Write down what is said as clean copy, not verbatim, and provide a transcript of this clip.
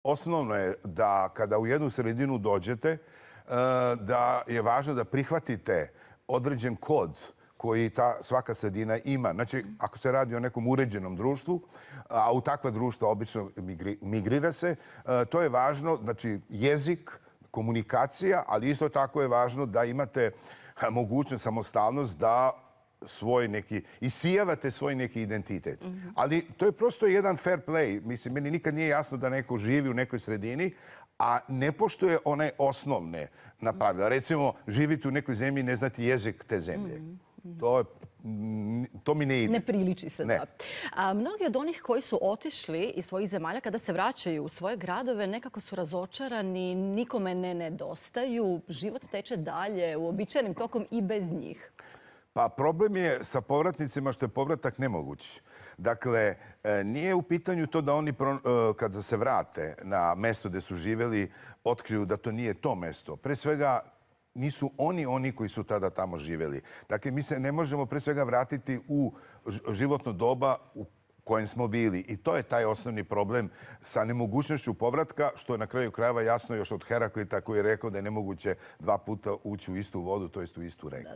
Osnovno je da kada u jednu sredinu dođete, da je važno da prihvatite određen kod koji ta svaka sredina ima. Znači, ako se radi o nekom uređenom društvu, a u takva društva obično migrira se, to je važno, znači jezik, komunikacija, ali isto tako je važno da imate mogućnost, samostalnost da isijavate svoj neki identitet. Ali to je prosto jedan fair play. Mislim, meni nikad nije jasno da neko živi u nekoj sredini, a ne poštuje one osnovne pravila. Recimo, živite u nekoj zemlji i ne znate jezik te zemlje. To mi ne ide. Ne priliči se, da. Mnogi od onih koji su otišli iz svojih zemalja, kada se vraćaju u svoje gradove, nekako su razočarani, nikome ne nedostaju, život teče dalje, uobičajenim tokom i bez njih. Pa problem je sa povratnicima što je povratak nemoguć. Dakle, nije u pitanju to da oni kada se vrate na mesto gde su živjeli, otkriju da to nije to mesto. Pre svega, nisu oni koji su tada tamo živjeli. Dakle, mi se ne možemo pre svega vratiti u životno doba u kojem smo bili. I to je taj osnovni problem sa nemogućnošću povratka, što je na kraju krajeva jasno još od Heraklita koji je rekao da je nemoguće 2 puta ući u istu vodu, to jest u istu reku.